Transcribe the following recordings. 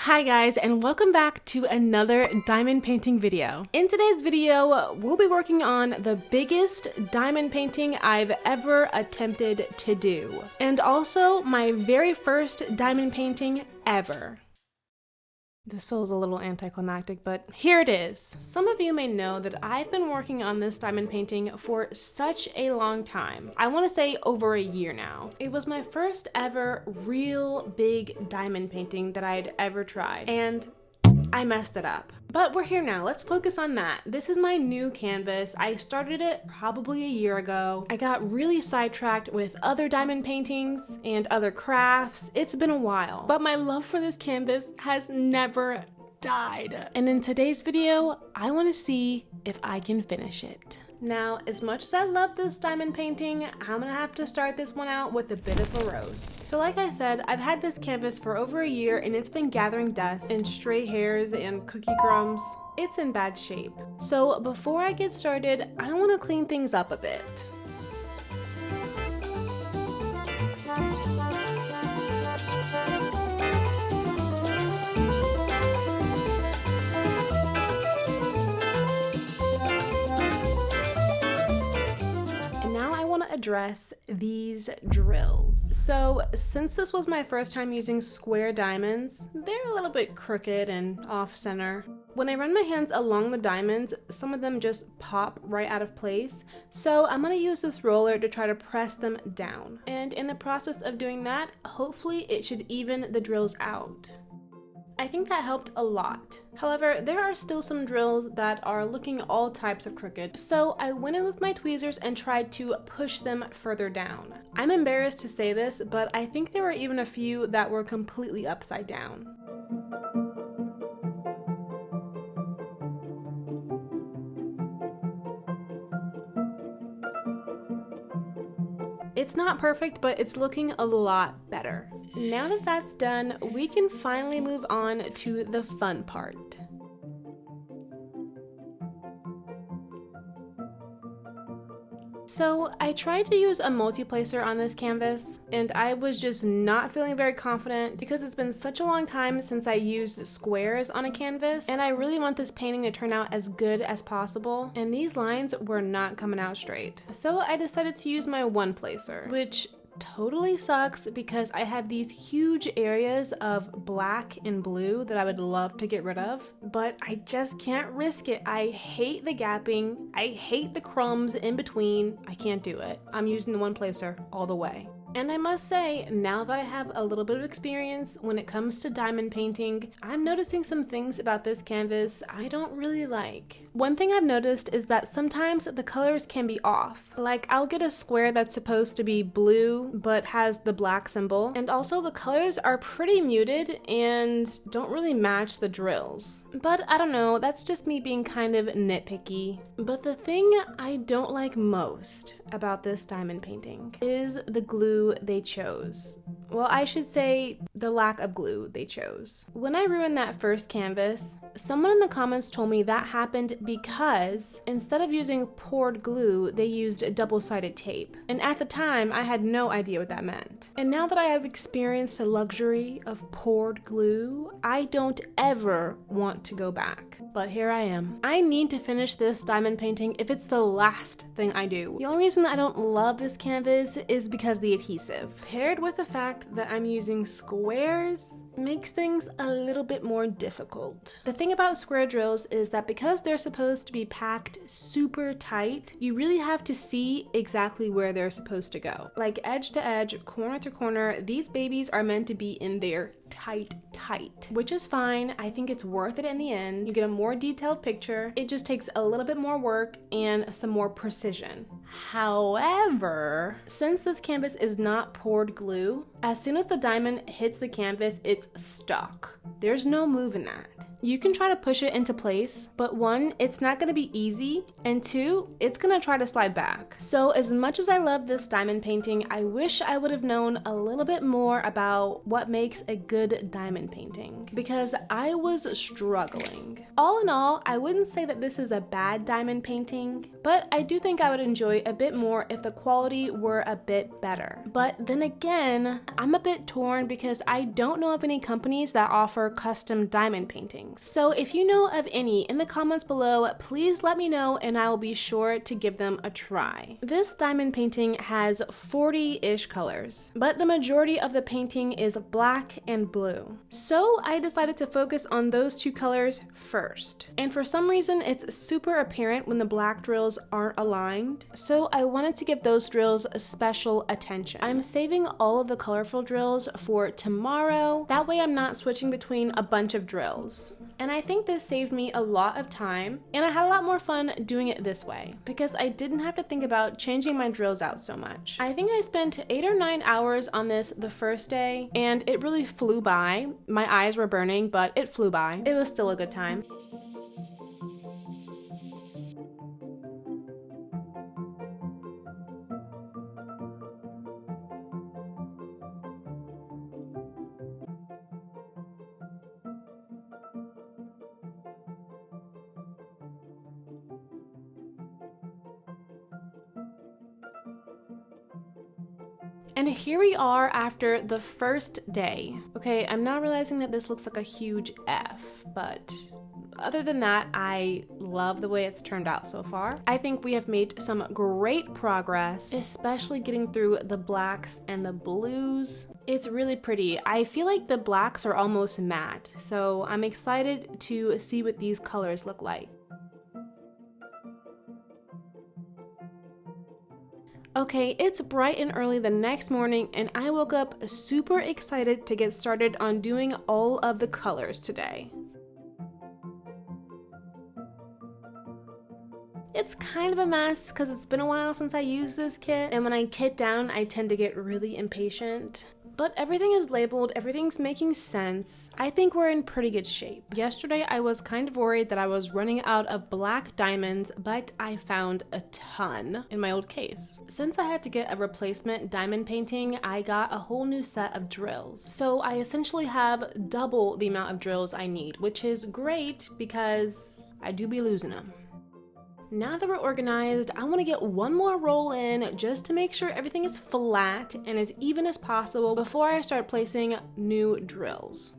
Hi guys, and welcome back to another diamond painting video. In today's video, we'll be working on the biggest diamond painting I've ever attempted to do, and also my very first diamond painting ever. This feels a little anticlimactic, but here it is. Some of you may know that I've been working on this diamond painting for such a long time. I want to say over a year now. It was my first ever real big diamond painting that I'd ever tried, and I messed it up. But we're here now, let's focus on that. This is my new canvas. I started it probably a year ago. I got really sidetracked with other diamond paintings and other crafts. It's been a while, but my love for this canvas has never died. And in today's video, I want to see if I can finish it. Now, as much as I love this diamond painting, I'm gonna have to start this one out with a bit of a roast. So like I said, I've had this canvas for over a year and it's been gathering dust and stray hairs and cookie crumbs. It's in bad shape. So before I get started, I wanna clean things up a bit. Address these drills. So since this was my first time using square diamonds, they're a little bit crooked and off center. When I run my hands along the diamonds, some of them just pop right out of place. So I'm gonna use this roller to try to press them down. And in the process of doing that, hopefully it should even the drills out. I think that helped a lot. However, there are still some drills that are looking all types of crooked, so I went in with my tweezers and tried to push them further down. I'm embarrassed to say this, but I think there were even a few that were completely upside down. It's not perfect, but it's looking a lot better. Now that that's done, we can finally move on to the fun part. So I tried to use a multi-placer on this canvas, and I was just not feeling very confident because it's been such a long time since I used squares on a canvas, and I really want this painting to turn out as good as possible, and these lines were not coming out straight. So I decided to use my one-placer, which totally sucks because I have these huge areas of black and blue that I would love to get rid of, but I just can't risk it. I hate the gapping. I hate the crumbs in between. I can't do it. I'm using the one placer all the way. And I must say, now that I have a little bit of experience when it comes to diamond painting, I'm noticing some things about this canvas I don't really like. One thing I've noticed is that sometimes the colors can be off. Like, I'll get a square that's supposed to be blue but has the black symbol, and also the colors are pretty muted and don't really match the drills. But I don't know, that's just me being kind of nitpicky. But the thing I don't like most about this diamond painting is the glue they chose. Well, I should say the lack of glue they chose. When I ruined that first canvas, someone in the comments told me that happened because instead of using poured glue, they used double-sided tape. And at the time, I had no idea what that meant. And now that I have experienced the luxury of poured glue, I don't ever want to go back. But here I am. I need to finish this diamond painting if it's the last thing I do. The only reason I don't love this canvas is because the adhesive. Paired with the fact that I'm using squares makes things a little bit more difficult. The thing about square drills is that because they're supposed to be packed super tight, you really have to see exactly where they're supposed to go. Like edge to edge, corner to corner, these babies are meant to be in there tight, which is fine. I think it's worth it in the end. You get a more detailed picture. It just takes a little bit more work and some more precision. However, since this canvas is not poured glue, as soon as the diamond hits the canvas, it's stuck. There's no moving that. you can try to push it into place, but one, it's not going to be easy, and two, it's going to try to slide back. So as much as I love this diamond painting, I wish I would have known a little bit more about what makes a good diamond painting, because I was struggling. All in all, I wouldn't say that this is a bad diamond painting, but I do think I would enjoy a bit more if the quality were a bit better. But then again, I'm a bit torn because I don't know of any companies that offer custom diamond paintings. So if you know of any in the comments below, please let me know and I will be sure to give them a try. This diamond painting has 40-ish colors, but the majority of the painting is black and blue. So I decided to focus on those two colors first. And for some reason, it's super apparent when the black drills aren't aligned. So I wanted to give those drills a special attention. I'm saving all of the colorful drills for tomorrow. That way I'm not switching between a bunch of drills. And I think this saved me a lot of time, and I had a lot more fun doing it this way because I didn't have to think about changing my drills out so much. I think I spent 8 or 9 hours on this the first day, and it really flew by. My eyes were burning, but it flew by. It was still a good time. And here we are after the first day. Okay, I'm not realizing that this looks like a huge F, but other than that, I love the way it's turned out so far. I think we have made some great progress, especially getting through the blacks and the blues. It's really pretty. I feel like the blacks are almost matte, so I'm excited to see what these colors look like. Okay, it's bright and early the next morning and I woke up super excited to get started on doing all of the colors today. It's kind of a mess because it's been a while since I used this kit, and when I kit down, I tend to get really impatient. But everything is labeled, everything's making sense. I think we're in pretty good shape. Yesterday, I was kind of worried that I was running out of black diamonds, but I found a ton in my old case. Since I had to get a replacement diamond painting, I got a whole new set of drills. So I essentially have double the amount of drills I need, which is great because I do be losing them. Now that we're organized, I want to get one more roll in just to make sure everything is flat and as even as possible before I start placing new drills.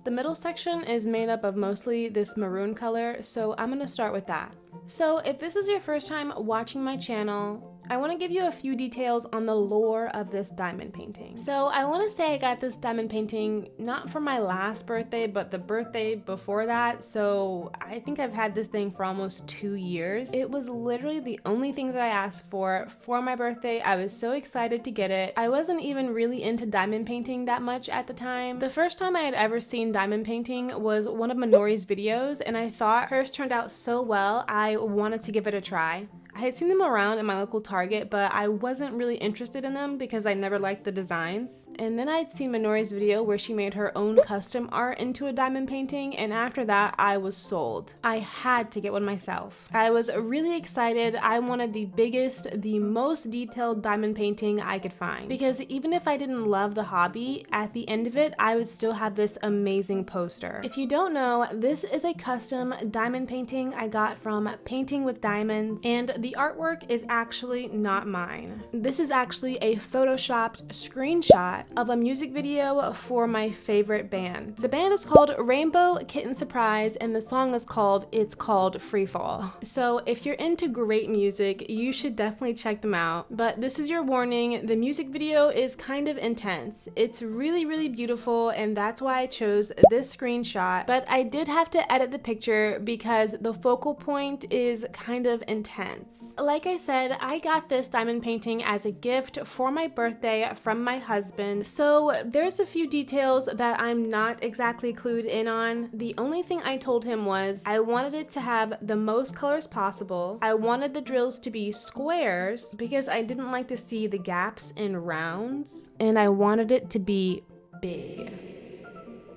The middle section is made up of mostly this maroon color, so I'm going to start with that. So if this is your first time watching my channel, I want to give you a few details on the lore of this diamond painting. So I want to say I got this diamond painting not for my last birthday, but the birthday before that. So I think I've had this thing for almost 2 years. It was literally the only thing that I asked for my birthday. I was so excited to get it. I wasn't even really into diamond painting that much at the time. The first time I had ever seen diamond painting was one of Minori's videos, and I thought hers turned out so well, I wanted to give it a try. I had seen them around in my local Target, but I wasn't really interested in them because I never liked the designs. And then I'd seen Minori's video where she made her own custom art into a diamond painting, and after that, I was sold. I had to get one myself. I was really excited. I wanted the biggest, the most detailed diamond painting I could find. Because even if I didn't love the hobby, at the end of it, I would still have this amazing poster. If you don't know, this is a custom diamond painting I got from Painting with Diamonds, and the artwork is actually not mine. This is actually a photoshopped screenshot of a music video for my favorite band. The band is called Rainbow Kitten Surprise, and the song is called Free Fall. So if you're into great music, you should definitely check them out. But this is your warning, the music video is kind of intense. It's really, really beautiful, and that's why I chose this screenshot. But I did have to edit the picture because the focal point is kind of intense. Like I said, I got this diamond painting as a gift for my birthday from my husband, so there's a few details that I'm not exactly clued in on. The only thing I told him was I wanted it to have the most colors possible. I wanted the drills to be squares because I didn't like to see the gaps in rounds, and I wanted it to be big.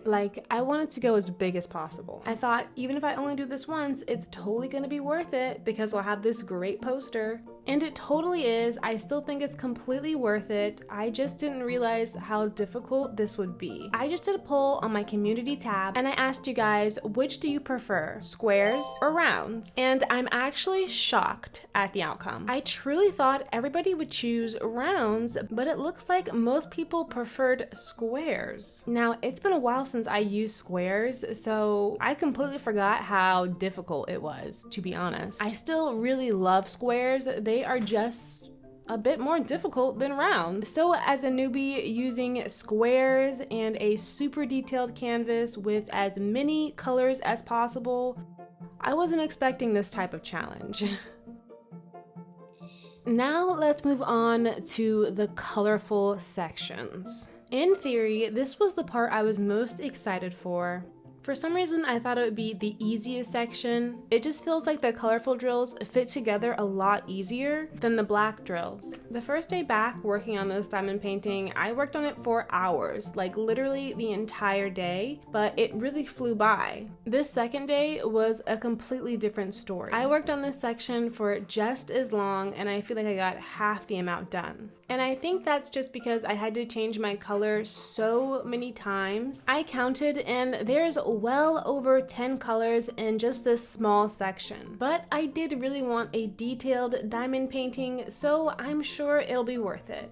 Like, I wanted to go as big as possible. I thought, even if I only do this once, it's totally gonna be worth it because I'll have this great poster. And it totally is. I still think it's completely worth it. I just didn't realize how difficult this would be. I just did a poll on my community tab and I asked you guys, which do you prefer, squares or rounds? And I'm actually shocked at the outcome. I truly thought everybody would choose rounds, but it looks like most people preferred squares. Now, it's been a while since I used squares, so I completely forgot how difficult it was, to be honest. I still really love squares. They are just a bit more difficult than round. So as a newbie using squares and a super detailed canvas with as many colors as possible, I wasn't expecting this type of challenge. Now let's move on to the colorful sections. In theory, this was the part I was most excited for. For some reason, I thought it would be the easiest section. It just feels like the colorful drills fit together a lot easier than the black drills. The first day back working on this diamond painting, I worked on it for hours, like literally the entire day, but it really flew by. This second day was a completely different story. I worked on this section for just as long and I feel like I got half the amount done. And I think that's just because I had to change my color so many times. I counted and there's well over 10 colors in just this small section. But I did really want a detailed diamond painting, so I'm sure it'll be worth it.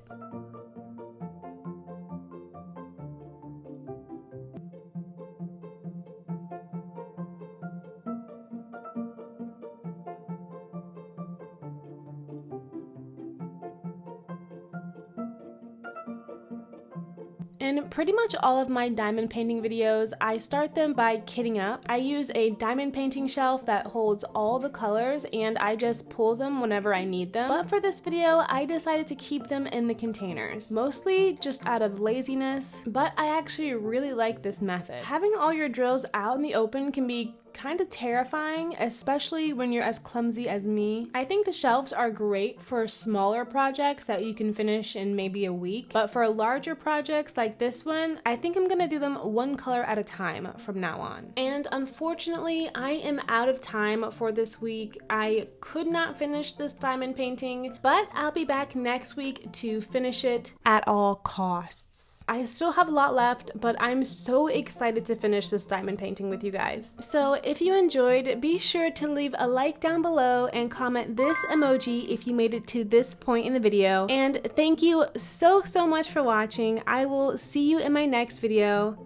In pretty much all of my diamond painting videos, I start them by kitting up. I use a diamond painting shelf that holds all the colors and I just pull them whenever I need them. But for this video, I decided to keep them in the containers, mostly just out of laziness, but I actually really like this method. Having all your drills out in the open can be kind of terrifying, especially when you're as clumsy as me. I think the shelves are great for smaller projects that you can finish in maybe a week, but for larger projects like this one, I think I'm gonna do them one color at a time from now on. And unfortunately, I am out of time for this week. I could not finish this diamond painting, but I'll be back next week to finish it at all costs. I still have a lot left, but I'm so excited to finish this diamond painting with you guys. So if you enjoyed, be sure to leave a like down below and comment this emoji if you made it to this point in the video. And thank you so much for watching. I will see you in my next video.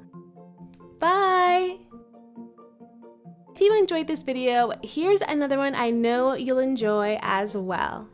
Bye! If you enjoyed this video, here's another one I know you'll enjoy as well.